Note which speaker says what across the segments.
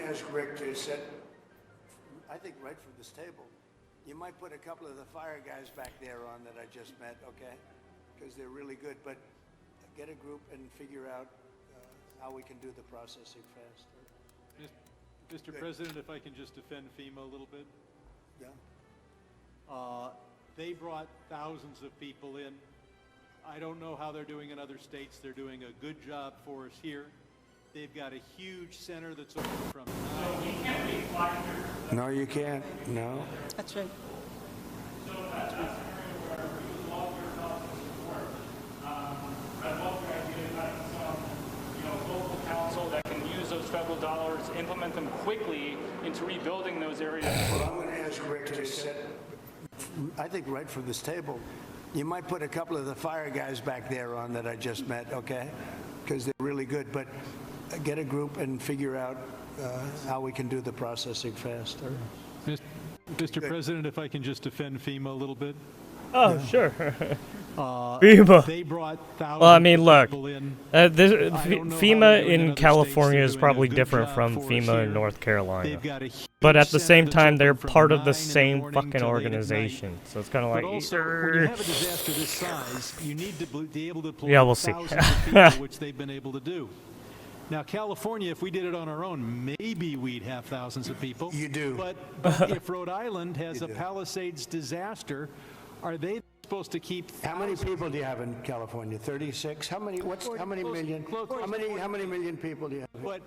Speaker 1: ask Rick to set, I think right from this table, you might put a couple of the fire guys back there on that I just met, okay? Because they're really good, but get a group and figure out how we can do the processing fast.
Speaker 2: Mr. President, if I can just defend FEMA a little bit.
Speaker 1: Yeah.
Speaker 2: They brought thousands of people in. I don't know how they're doing in other states. They're doing a good job for us here. They've got a huge center that's open from 9.
Speaker 1: No, you can't. No.
Speaker 3: That's right.
Speaker 4: Local council that can use those federal dollars, implement them quickly into rebuilding those areas.
Speaker 1: Well, I'm going to ask Rick to set, I think right from this table, you might put a couple of the fire guys back there on that I just met, okay? Because they're really good, but get a group and figure out how we can do the processing fast.
Speaker 2: Mr. President, if I can just defend FEMA a little bit.
Speaker 5: Oh, sure. FEMA.
Speaker 2: They brought thousands
Speaker 5: Well, I mean, look,
Speaker 2: of people in.
Speaker 5: FEMA in California is probably different from FEMA in North Carolina. But at the same time, they're part of the same fucking organization. So it's kind of like...
Speaker 2: But also, when you have a disaster this size, you need to be able to deploy
Speaker 5: Yeah, we'll see.
Speaker 2: thousands of people, which they've been able to do. Now, California, if we did it on our own, maybe we'd have thousands of people.
Speaker 1: You do.
Speaker 2: But if Rhode Island has a Palisades disaster, are they supposed to keep
Speaker 1: How many people do you have in California? 36? How many million? How many million people do you have?
Speaker 2: But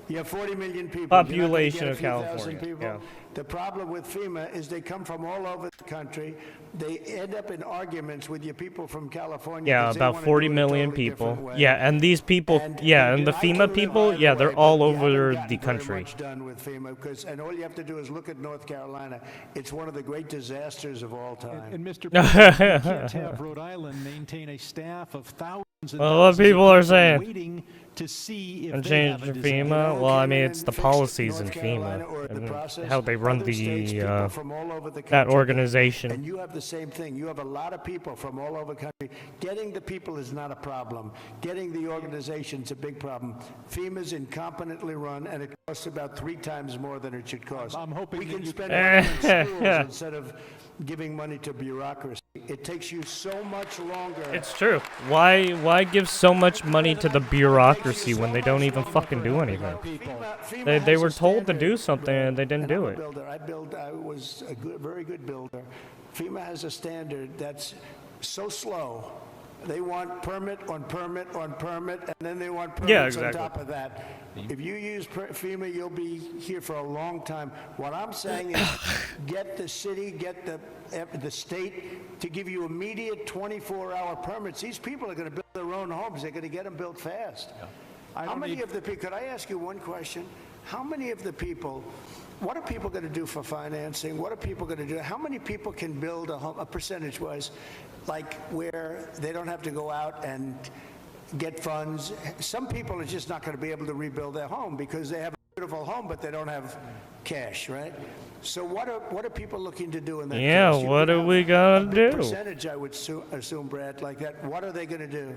Speaker 1: You have 40 million people.
Speaker 5: Population
Speaker 1: You're
Speaker 5: of
Speaker 1: not gonna get a few thousand
Speaker 5: California,
Speaker 1: people.
Speaker 5: yeah.
Speaker 1: The problem with FEMA is they come from all over the country. They end up in arguments with your people from California.
Speaker 5: Yeah,
Speaker 1: 'cause they
Speaker 5: about
Speaker 1: wanna
Speaker 5: 40
Speaker 1: do it a
Speaker 5: million
Speaker 1: totally
Speaker 5: people.
Speaker 1: different way.
Speaker 5: Yeah, and these people, yeah, and the
Speaker 1: I can
Speaker 5: FEMA
Speaker 1: live
Speaker 5: people,
Speaker 1: either
Speaker 5: yeah, they're
Speaker 1: way,
Speaker 5: all
Speaker 1: but you
Speaker 5: over
Speaker 1: haven't
Speaker 5: the
Speaker 1: gotten very
Speaker 5: country.
Speaker 1: much done with FEMA, and all you have to do is look at North Carolina. It's one of the great disasters of all time.
Speaker 2: And Mr. President, you can't have Rhode Island maintain a staff of thousands and
Speaker 5: Well, what
Speaker 2: thousands of
Speaker 5: people are saying.
Speaker 2: waiting to see if
Speaker 5: And
Speaker 2: they
Speaker 5: change
Speaker 2: have a
Speaker 5: to
Speaker 2: disaster.
Speaker 5: FEMA? Well, I mean, it's the
Speaker 1: Fix
Speaker 5: policies in
Speaker 1: North Carolina
Speaker 5: FEMA
Speaker 1: or the
Speaker 5: and
Speaker 1: process.
Speaker 5: how they run
Speaker 1: Other states,
Speaker 5: the
Speaker 1: people from all over the
Speaker 5: that
Speaker 1: country.
Speaker 5: organization.
Speaker 1: And you have the same thing. You have a lot of people from all over the country. Getting the people is not a problem. Getting the organization's a big problem. FEMA's incompetently run, and it costs about 3 times more than it should cost.
Speaker 2: I'm hoping
Speaker 1: we
Speaker 2: that
Speaker 1: can
Speaker 2: you
Speaker 1: spend money on schools instead of giving money to bureaucracy. It takes you so much longer.
Speaker 5: It's true. Why give so much money to the bureaucracy when they don't even fucking do anything?
Speaker 1: FEMA
Speaker 5: They
Speaker 1: has
Speaker 5: were
Speaker 1: a
Speaker 5: told to
Speaker 1: standard,
Speaker 5: do something and they didn't
Speaker 1: and
Speaker 5: do
Speaker 1: I'm a
Speaker 5: it.
Speaker 1: builder. I was a very good builder. FEMA has a standard that's so slow. They want permit on permit on permit, and then they want permits
Speaker 5: Yeah, exactly.
Speaker 1: on top of that. If you use FEMA, you'll be here for a long time. What I'm saying is get the city, get the state to give you immediate 24-hour permits. These people are going to build their own homes. They're going to get them built fast. How many of the people, could I ask you one question? How many of the people, what are people going to do for financing? What are people going to do? How many people can build a home, a percentage-wise, like where they don't have to go out and get funds? Some people are just not going to be able to rebuild their home because they have a beautiful home, but they don't have cash, right? So what are people looking to do in that
Speaker 5: Yeah,
Speaker 1: case? You
Speaker 5: what
Speaker 1: could
Speaker 5: are
Speaker 1: have
Speaker 5: we
Speaker 1: a
Speaker 5: gonna
Speaker 1: big
Speaker 5: do?
Speaker 1: percentage, I would assume, Brad, like that. What are they going to do?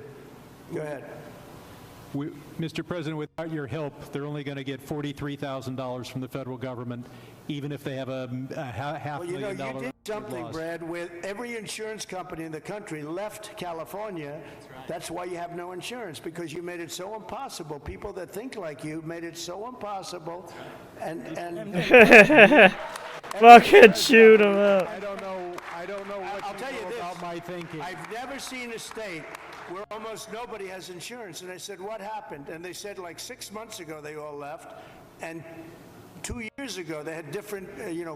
Speaker 1: Go ahead.
Speaker 2: Mr. President, without your help, they're only going to get $43,000 from the federal government, even if they have a half
Speaker 1: Well, you know,
Speaker 2: million dollar
Speaker 1: you did something,
Speaker 2: loss.
Speaker 1: Brad, where every insurance company in the country left California. That's why you have no insurance, because you made it so impossible. People that think like you made it so impossible, and
Speaker 5: Fucking shoot him up.
Speaker 2: I don't know what
Speaker 1: I'll tell you this.
Speaker 2: about my thinking.
Speaker 1: I've never seen a state where almost nobody has insurance. And I said, what happened? And they said like 6 months ago they all left, and 2 years ago they had different,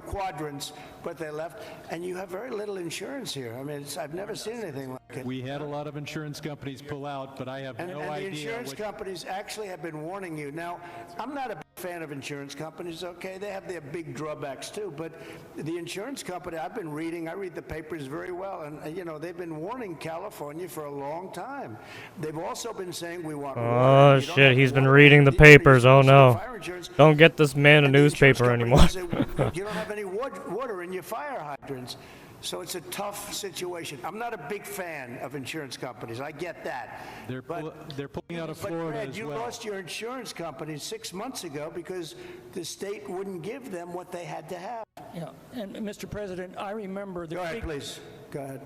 Speaker 1: quadrants, but they left. And you have very little insurance here. I mean, I've never seen anything like it.
Speaker 2: We had a lot of insurance companies pull out, but I have
Speaker 1: And
Speaker 2: no
Speaker 1: the
Speaker 2: idea.
Speaker 1: insurance companies actually have been warning you. Now, I'm not a big fan of insurance companies, okay? They have their big drawbacks too, but the insurance company, I read the papers very well, and they've been warning California for a long time. They've also been saying we want water.
Speaker 5: Oh
Speaker 1: You don't
Speaker 5: shit,
Speaker 1: have
Speaker 5: he's been
Speaker 1: water.
Speaker 5: reading the
Speaker 1: These are
Speaker 5: papers. Oh
Speaker 1: expensive
Speaker 5: no.
Speaker 1: fire insurance.
Speaker 5: Don't get this man a
Speaker 1: And the insurance
Speaker 5: newspaper
Speaker 1: company
Speaker 5: anymore.
Speaker 1: will say, you don't have any water in your fire hydrants. So it's a tough situation. I'm not a big fan of insurance companies. I get that.
Speaker 2: They're pulling out of
Speaker 1: But
Speaker 2: Florida
Speaker 1: Brad,
Speaker 2: as
Speaker 1: you
Speaker 2: well.
Speaker 1: lost your insurance company 6 months ago because the state wouldn't give them what they had to have.
Speaker 3: Yeah, and Mr. President, I remember the
Speaker 1: Go ahead,
Speaker 3: big-
Speaker 1: please. Go ahead.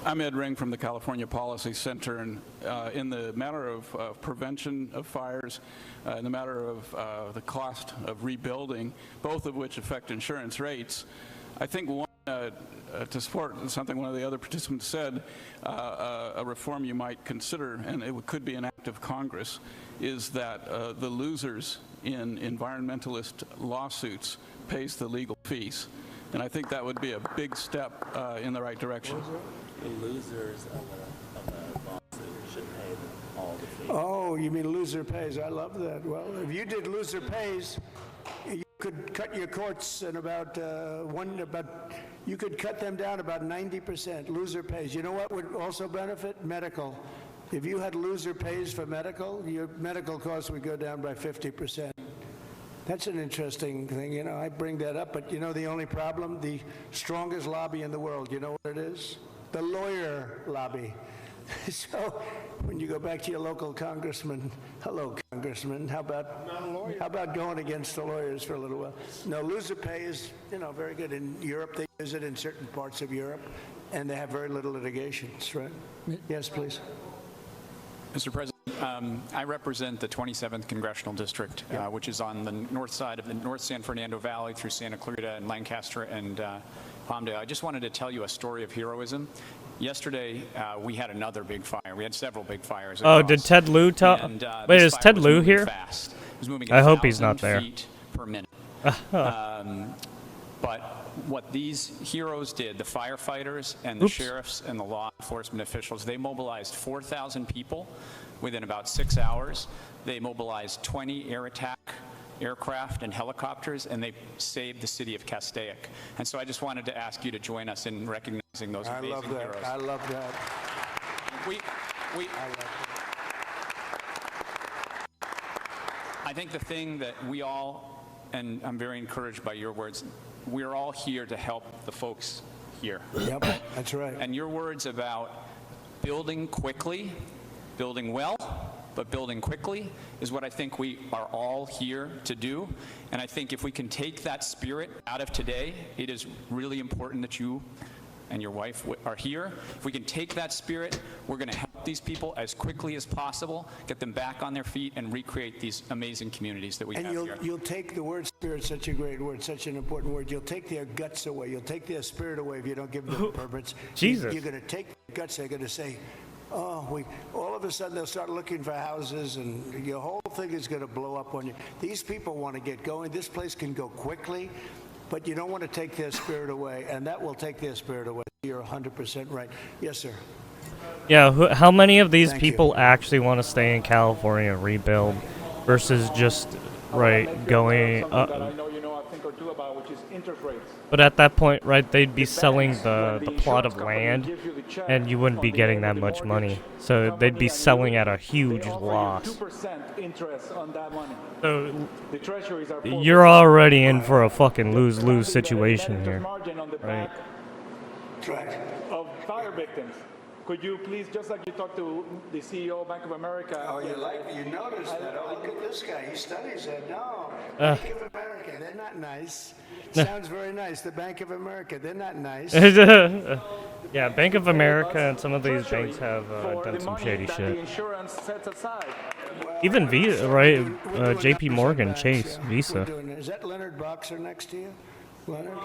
Speaker 6: I'm Ed Ring from the California Policy Center, and in the matter of prevention of fires, in the matter of the cost of rebuilding, both of which affect insurance rates, I think one, to support something one of the other participants said, a reform you might consider, and it could be an act of Congress, is that the losers in environmentalist lawsuits pays the legal fees. And I think that would be a big step in the right direction.
Speaker 7: The losers of the lawsuit should pay all the fees.
Speaker 1: Oh, you mean loser pays. I love that. Well, if you did loser pays, you could cut your courts in about you could cut them down about 90%. Loser pays. You know what would also benefit? Medical. If you had loser pays for medical, your medical costs would go down by 50%. That's an interesting thing. You know, I bring that up, but you know the only problem? The strongest lobby in the world, you know what it is? The lawyer lobby. So when you go back to your local congressman, hello, congressman, how about going against the lawyers for a little while? No, loser pay is, you know, very good. In Europe, they use it in certain parts of Europe, and they have very little litigations, right? Yes, please.
Speaker 8: Mr. President, I represent the 27th Congressional District, which is on the north side of the North San Fernando Valley through Santa Clarita and Lancaster and Palmdale. I just wanted to tell you a story of heroism. Yesterday, we had another big fire. We had several big fires.
Speaker 5: Oh, did Ted Lieu talk? Wait, is Ted Lieu here?
Speaker 8: Fast. It was moving
Speaker 5: I hope he's not
Speaker 8: 1,000
Speaker 5: there.
Speaker 8: feet per minute. But what these heroes did, the firefighters and the sheriffs and the law enforcement officials, they mobilized 4,000 people within about 6 hours. They mobilized 20 air attack aircraft and helicopters, and they saved the city of Castaic. And so I just wanted to ask you to join us in recognizing those
Speaker 1: I
Speaker 8: amazing
Speaker 1: love that.
Speaker 8: heroes.
Speaker 1: I love that.
Speaker 8: I think the thing that we all, and I'm very encouraged by your words, we're all here to help the folks here.
Speaker 1: Yep, that's right.
Speaker 8: And your words about building quickly, building well, but building quickly is what I think we are all here to do. And I think if we can take that spirit out of today, it is really important that you and your wife are here. If we can take that spirit, we're going to help these people as quickly as possible, get them back on their feet, and recreate these amazing communities that we have here.
Speaker 1: And you'll take the word spirit, such a great word, such an important word. You'll take their guts away. You'll take their spirit away if you don't give them permits.
Speaker 5: Jesus.
Speaker 1: You're going to take their guts. They're going to say, oh, all of a sudden they'll start looking for houses, and your whole thing is going to blow up on you. These people want to get going. This place can go quickly, but you don't want to take their spirit away, and that will take their spirit away. You're 100% right. Yes, sir.
Speaker 5: Yeah, how many of these
Speaker 1: Thank you.
Speaker 5: people actually want to stay in California and rebuild versus just, right, going
Speaker 4: Something that I know you know a thing or two about, which is interest rates.
Speaker 5: But at that point, right, they'd be
Speaker 4: The
Speaker 5: selling
Speaker 4: banks,
Speaker 5: the
Speaker 4: when the
Speaker 5: plot of
Speaker 4: insurance company
Speaker 5: land,
Speaker 4: gives you the check
Speaker 5: and you wouldn't be
Speaker 4: on the
Speaker 5: getting
Speaker 4: end
Speaker 5: that
Speaker 4: of the
Speaker 5: much money.
Speaker 4: mortgage
Speaker 5: So
Speaker 4: company,
Speaker 5: they'd be
Speaker 4: and
Speaker 5: selling
Speaker 4: you-
Speaker 5: at a huge
Speaker 4: they offer you
Speaker 5: loss.
Speaker 4: 2% interest on that money.
Speaker 5: So
Speaker 4: The treasuries are 4%.
Speaker 5: you're already in for a fucking
Speaker 4: The
Speaker 5: lose-lose
Speaker 4: fact that the net
Speaker 5: situation
Speaker 4: interest
Speaker 5: here.
Speaker 4: margin on the
Speaker 5: Right.
Speaker 4: back
Speaker 1: Right.
Speaker 4: of fire victims. Could you please, just like you talked to the CEO of Bank of America?
Speaker 1: Oh, you noticed that. Oh, look at this guy. He studies that. No. Bank of America, they're not nice. Sounds very nice. The Bank of America, they're not nice.
Speaker 5: Yeah, Bank of America and some of these
Speaker 4: Treasury
Speaker 5: banks have
Speaker 4: for
Speaker 5: done
Speaker 4: the
Speaker 5: some
Speaker 4: money
Speaker 5: shady
Speaker 4: that
Speaker 5: shit.
Speaker 4: the insurance sets aside.
Speaker 5: Even Visa, right?
Speaker 1: We're doing
Speaker 5: JP
Speaker 1: numbers on
Speaker 5: Morgan,
Speaker 1: banks,
Speaker 5: Chase,
Speaker 1: yeah.
Speaker 5: Visa.
Speaker 1: We're doing it. Is that Leonard Boxer next to you? Leonard?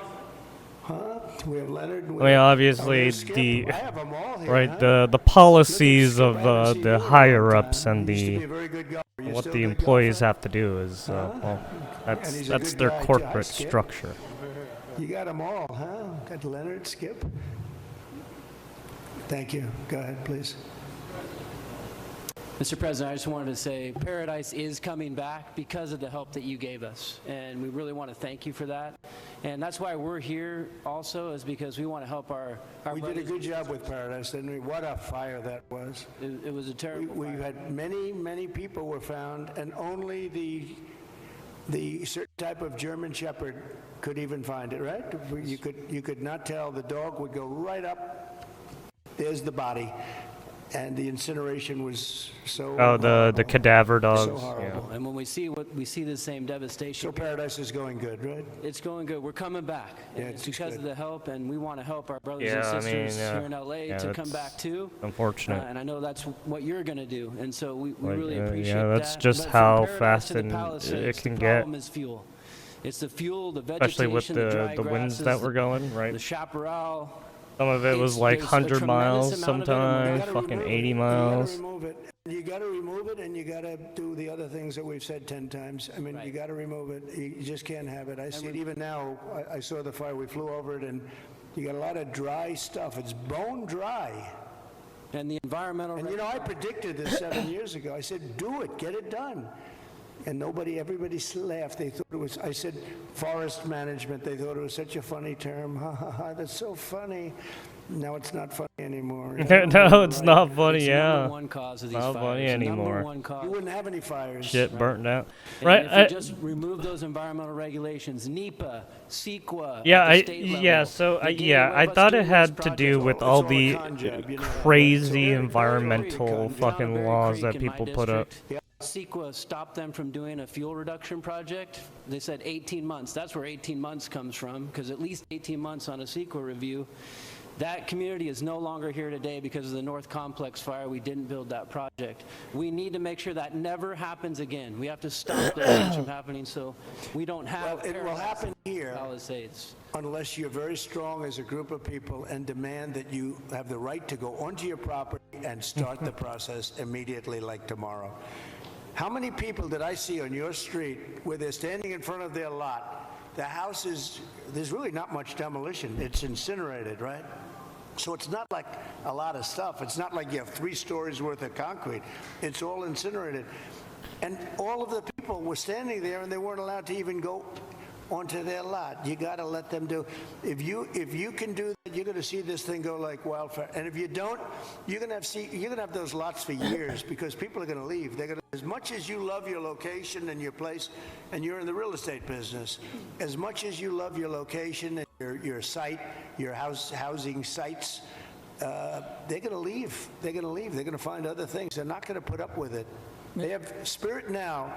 Speaker 1: Huh? We have Leonard.
Speaker 5: I mean, obviously,
Speaker 1: Skip.
Speaker 5: the
Speaker 1: I have them all here,
Speaker 5: right
Speaker 1: huh?
Speaker 5: the policies
Speaker 1: Look
Speaker 5: of
Speaker 1: at Skip. I haven't seen
Speaker 5: the
Speaker 1: you in a long
Speaker 5: higher ups
Speaker 1: time.
Speaker 5: and
Speaker 1: He used to be
Speaker 5: the
Speaker 1: a very good golfer. You
Speaker 5: what
Speaker 1: still
Speaker 5: the
Speaker 1: a good
Speaker 5: employees
Speaker 1: golfer?
Speaker 5: have to do is well,
Speaker 1: And he's a
Speaker 5: that's
Speaker 1: good
Speaker 5: their
Speaker 1: guy, too. Hi,
Speaker 5: corporate
Speaker 1: Skip.
Speaker 5: structure.
Speaker 1: You got them all, huh? Got Leonard, Skip. Thank you. Go ahead, please.
Speaker 9: Mr. President, I just wanted to say Paradise is coming back because of the help that you gave us, and we really want to thank you for that. And that's why we're here also, is because we want to help our
Speaker 1: We did a
Speaker 9: brothers.
Speaker 1: good job with Paradise, didn't we? What a fire that was.
Speaker 9: It was a terrible
Speaker 1: We
Speaker 9: fire.
Speaker 1: had many people were found, and only the the certain type of German Shepherd could even find it, right? You could not tell. The dog would go right up. There's the body. And the incineration was so
Speaker 5: the cadaver dogs.
Speaker 1: so horrible.
Speaker 9: And when we see the same devastation.
Speaker 1: So Paradise is going good, right?
Speaker 9: It's going good. We're coming back.
Speaker 1: Yeah,
Speaker 9: And it's
Speaker 1: it's
Speaker 9: because
Speaker 1: good.
Speaker 9: of the help, and we want to help our brothers
Speaker 5: Yeah, I
Speaker 9: and sisters
Speaker 5: mean,
Speaker 9: here in LA to come
Speaker 5: that's
Speaker 9: back too.
Speaker 5: unfortunate.
Speaker 9: And I know that's what you're going to do, and so we
Speaker 5: Like,
Speaker 9: really appreciate that.
Speaker 5: yeah, that's just
Speaker 9: But from
Speaker 5: how
Speaker 9: Paradise
Speaker 5: fast
Speaker 9: to the
Speaker 5: and
Speaker 9: Palisades,
Speaker 5: it can
Speaker 9: the
Speaker 5: get.
Speaker 9: problem is fuel. It's the fuel, the
Speaker 5: Especially
Speaker 9: vegetation,
Speaker 5: with
Speaker 9: dry
Speaker 5: the winds
Speaker 9: grasses,
Speaker 5: that were going, right?
Speaker 9: the chaparral.
Speaker 5: Some of it was like
Speaker 9: There's a
Speaker 5: 100 miles
Speaker 9: tremendous amount of it, and
Speaker 5: sometimes,
Speaker 1: gotta
Speaker 5: fucking
Speaker 1: remove
Speaker 5: 80
Speaker 1: it.
Speaker 5: miles.
Speaker 1: You gotta remove it. You gotta remove it, and you gotta do the other things that we've said 10 times. I mean, you
Speaker 9: Right.
Speaker 1: gotta remove it. You just can't have it. I see it even now. I saw the fire. We flew over it, and you got a lot of dry stuff. It's bone dry.
Speaker 9: And the environmental.
Speaker 1: And you know, I predicted this 7 years ago. I said, do it, get it done. And everybody laughed. They thought it was, I said, forest management. They thought it was such a funny term. Ha ha ha, that's so funny. Now it's not funny anymore.
Speaker 5: No, it's not funny,
Speaker 9: It's
Speaker 5: yeah.
Speaker 9: number one cause of these
Speaker 5: Not
Speaker 9: fires.
Speaker 5: funny anymore.
Speaker 9: Number one cause.
Speaker 1: You wouldn't have any fires.
Speaker 5: Shit burnt out.
Speaker 9: And
Speaker 5: Right?
Speaker 9: if you just remove those environmental regulations, NEPA, CEQA,
Speaker 5: Yeah,
Speaker 9: at the state level,
Speaker 5: so
Speaker 9: they gave
Speaker 5: I
Speaker 9: away us
Speaker 5: thought it
Speaker 9: doing
Speaker 5: had
Speaker 9: this
Speaker 5: to do
Speaker 9: project.
Speaker 5: with
Speaker 1: It's
Speaker 5: all
Speaker 1: all a
Speaker 5: the
Speaker 1: con job, you know.
Speaker 5: crazy
Speaker 1: Very
Speaker 5: environmental
Speaker 9: Down
Speaker 5: fucking
Speaker 9: Berry
Speaker 5: laws
Speaker 9: Creek
Speaker 5: that
Speaker 9: in my
Speaker 5: people put up.
Speaker 9: district, CEQA stopped them from doing a fuel reduction project. They said 18 months. That's where 18 months comes from, because at least 18 months on a CEQA review. That community is no longer here today because of the North Complex fire. We didn't build that project. We need to make sure that never happens again. We have to stop those things from happening so we don't have
Speaker 1: Well, it will happen here
Speaker 9: Palisades.
Speaker 1: unless you're very strong as a group of people and demand that you have the right to go onto your property and start the process immediately, like tomorrow. How many people did I see on your street where they're standing in front of their lot? The house is, there's really not much demolition. It's incinerated, right? So it's not like a lot of stuff. It's not like you have 3 stories worth of concrete. It's all incinerated. And all of the people were standing there and they weren't allowed to even go onto their lot. You got to let them do. If you can do that, you're going to see this thing go like wildfire. And if you don't, you're going to have those lots for years because people are going to leave. They're going to, as much as you love your location and your place, and you're in the real estate business, as much as you love your location and your site, your housing sites, they're going to leave. They're going to leave. They're going to find other things. They're not going to put up with it. They have spirit now,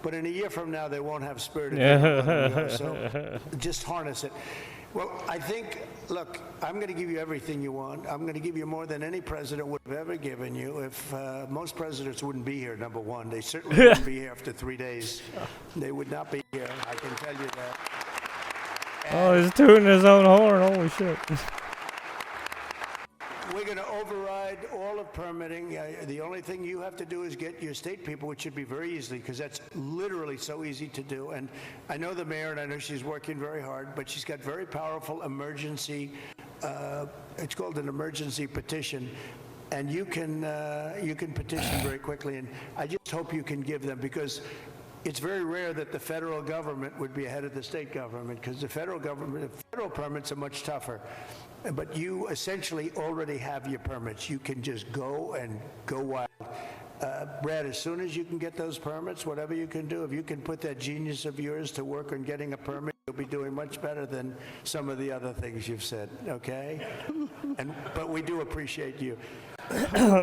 Speaker 1: but in a year from now, they won't have spirit. So just harness it. Well, I think, look, I'm going to give you everything you want. I'm going to give you more than any president would have ever given you. If most presidents wouldn't be here, number one. They certainly wouldn't be here after 3 days. They would not be here, I can tell you that.
Speaker 5: Oh, he's tooting his own horn. Holy shit.
Speaker 1: We're going to override all of permitting. The only thing you have to do is get your state people, which should be very easily, because that's literally so easy to do. And I know the mayor, and I know she's working very hard, but she's got very powerful emergency, it's called an emergency petition. And you can petition very quickly. And I just hope you can give them, because it's very rare that the federal government would be ahead of the state government, because the federal permits are much tougher. But you essentially already have your permits. You can just go and go wild. Brad, as soon as you can get those permits, whatever you can do, if you can put that genius of yours to work on getting a permit, you'll be doing much better than some of the other things you've said, okay? But we do appreciate you.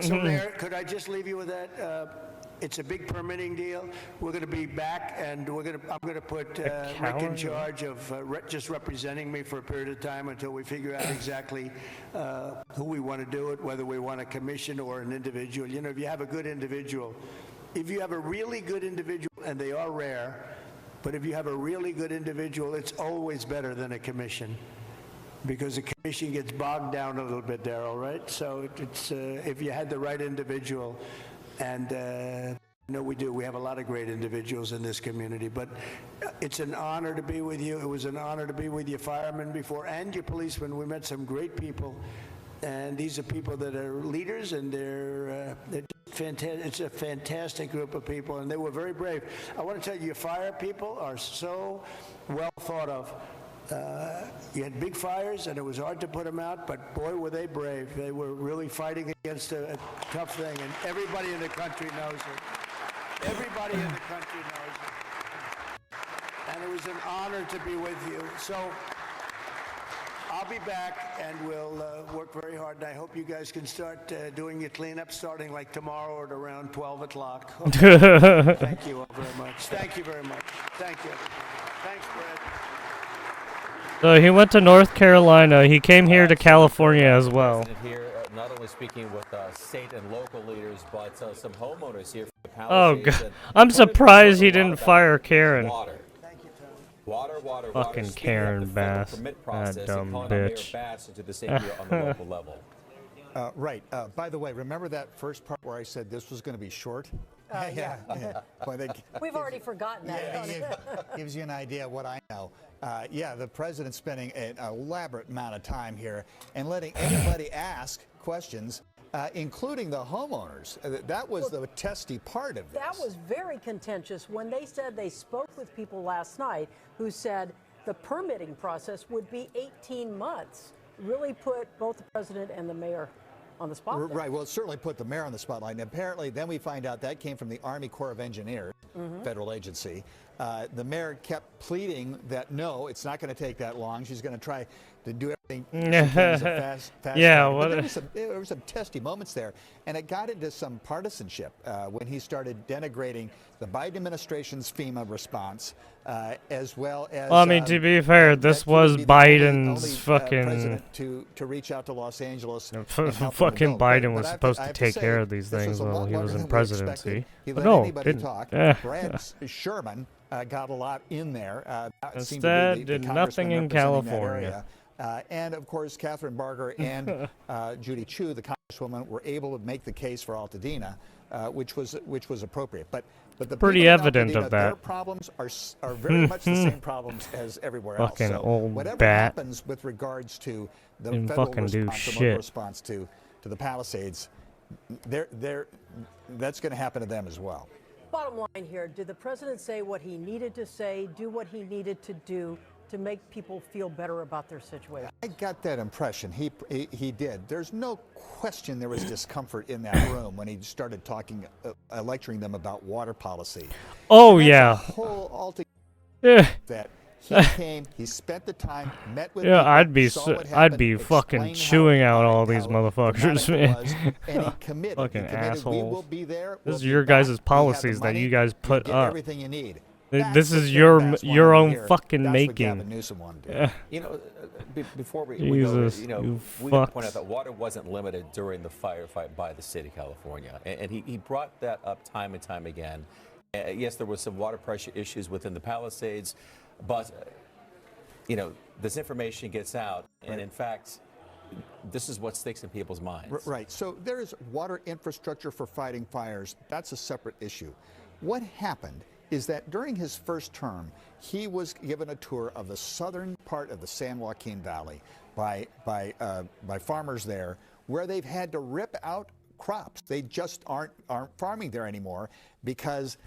Speaker 1: So, Mayor, could I just leave you with that? It's a big permitting deal. We're going to be back, and I'm going to put Rick in charge of just representing me for a period of time until we figure out exactly who we want to do it, whether we want a commission or an individual. You know, if you have a good individual, if you have a really good individual, and they are rare, but if you have a really good individual, it's always better than a commission. Because the commission gets bogged down a little bit, Darrell, right? So it's if you had the right individual. And no, we do. We have a lot of great individuals in this community, but it's an honor to be with you. It was an honor to be with your firemen before and your policemen. We met some great people, and these are people that are leaders, and they're fantastic. It's a fantastic group of people, and they were very brave. I want to tell you, your fire people are so well thought of. You had big fires, and it was hard to put them out, but boy, were they brave. They were really fighting against a tough thing, and everybody in the country knows it. Everybody in the country knows it. was an honor to be with you. So I'll be back, and we'll work very hard. And I hope you guys can start doing your cleanup starting like tomorrow at around 12 o'clock. Okay. Thank you all very much. Thank you very much. Thank you. Thanks, Brad.
Speaker 5: So he went to North Carolina. He came here to California as well.
Speaker 10: Here, not only speaking with state and local leaders, but some homeowners here from the
Speaker 5: Oh,
Speaker 10: Palisades.
Speaker 5: God. I'm surprised he didn't fire Karen.
Speaker 10: Water.
Speaker 5: Fucking Karen Bass. That dumb bitch.
Speaker 10: Into the same deal on the local level.
Speaker 11: Right. By the way, remember that first part where I said this was going to be short? Yeah.
Speaker 12: We've already forgotten that.
Speaker 11: Gives you an idea of what I know. Yeah, the president's spending an elaborate amount of time here and letting anybody ask questions, including the homeowners. That was the testy part of this.
Speaker 12: That was very contentious when they said they spoke with people last night who said the permitting process would be 18 months. Really put both the president and the mayor on the spot.
Speaker 11: Right. Well, it certainly put the mayor on the spotlight. And apparently, then we find out that came from the Army Corps of Engineers, federal agency. The mayor kept pleading that no, it's not going to take that long. She's going to try to do everything as fast
Speaker 5: Yeah.
Speaker 11: But there were some testy moments there, and it got into some partisanship when he started denigrating the Biden administration's FEMA response, as well as.
Speaker 5: Well, I mean, to be fair, this was Biden's fucking.
Speaker 11: President to reach out to Los Angeles.
Speaker 5: Fucking Biden was supposed to take care of these things while he was in presidency. But no, didn't.
Speaker 11: Brad Sherman got a lot in there.
Speaker 5: Instead, did nothing in California.
Speaker 11: And of course, Catherine Barger and Judy Chu, the congresswoman, were able to make the case for Altadena, which was appropriate. But the
Speaker 5: pretty evident of that.
Speaker 11: Their problems are very much the same problems as everywhere else.
Speaker 5: Fucking old
Speaker 11: whatever
Speaker 5: bat.
Speaker 11: happens with regards to the
Speaker 5: Didn't
Speaker 11: federal
Speaker 5: fucking do
Speaker 11: response, the
Speaker 5: shit.
Speaker 11: local response to the Palisades, that's going to happen to them as well.
Speaker 12: Bottom line here, did the president say what he needed to say, do what he needed to do to make people feel better about their situation?
Speaker 11: I got that impression. He did. There's no question there was discomfort in that room when he started talking, lecturing them about water policy.
Speaker 5: Oh, yeah.
Speaker 11: That he came, he spent the time, met with
Speaker 5: Yeah,
Speaker 11: people,
Speaker 5: I'd be fucking chewing out all these motherfuckers, man.
Speaker 11: And he committed.
Speaker 5: Fucking assholes.
Speaker 11: We will be there.
Speaker 5: This is your guys' policies that you guys put up.
Speaker 11: Everything you need.
Speaker 5: This is your own fucking making.
Speaker 10: You know, before we
Speaker 5: Jesus,
Speaker 10: go,
Speaker 5: you
Speaker 10: we got to point
Speaker 5: fucks.
Speaker 10: out that water wasn't limited during the firefight by the state of California, and he brought that up time and time again. Yes, there was some water pressure issues within the Palisades, but this information gets out, and in fact, this is what sticks in people's minds.
Speaker 11: Right. So there is water infrastructure for fighting fires. That's a separate issue. What happened is that during his first term, he was given a tour of the southern part of the San Joaquin Valley by farmers there, where they've had to rip out crops. They just aren't farming there anymore because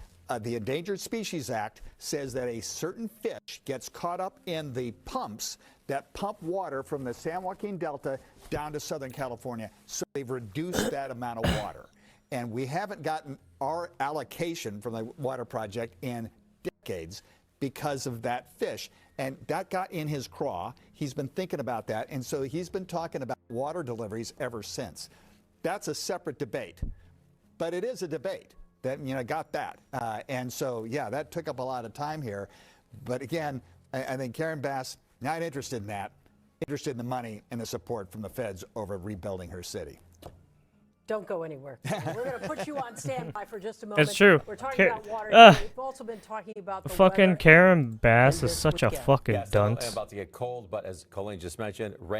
Speaker 11: the Endangered Species Act says that a certain fish gets caught up in the pumps that pump water from the San Joaquin Delta down to Southern California. So they've reduced that amount of water. And we haven't gotten our allocation from the water project in decades because of that fish. And that got in his craw. He's been thinking about that. And so he's been talking about water deliveries ever since. That's a separate debate. But it is a debate that, got that. And so, yeah, that took up a lot of time here. But again, I think Karen Bass, not interested in that, interested in the money and the support from the feds over rebuilding her city.
Speaker 12: Don't go anywhere. We're going to put you on standby for just a moment.
Speaker 5: It's true.
Speaker 12: We're talking about water. We've also been talking about the
Speaker 5: fucking
Speaker 12: weather
Speaker 5: Karen Bass is
Speaker 12: this
Speaker 5: such a
Speaker 12: weekend.
Speaker 5: fucking
Speaker 10: Yes,
Speaker 5: dunce.
Speaker 10: about to get cold, but as Colleen just mentioned, rain.